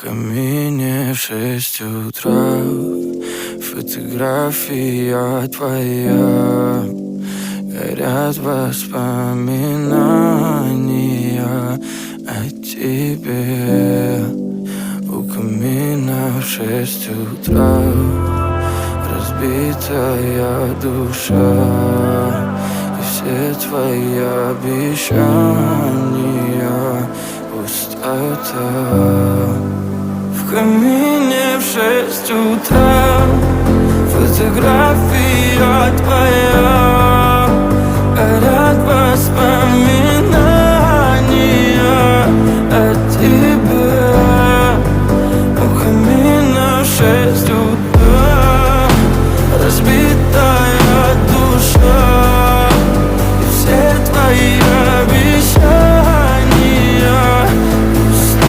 камине в 6 утра фотография твоя. Горят воспоминания о тебе. У камина в 6 утра разбитая душа, и все твои обещания пустота. В камине в 6 утра фотография твоя. Горят воспоминания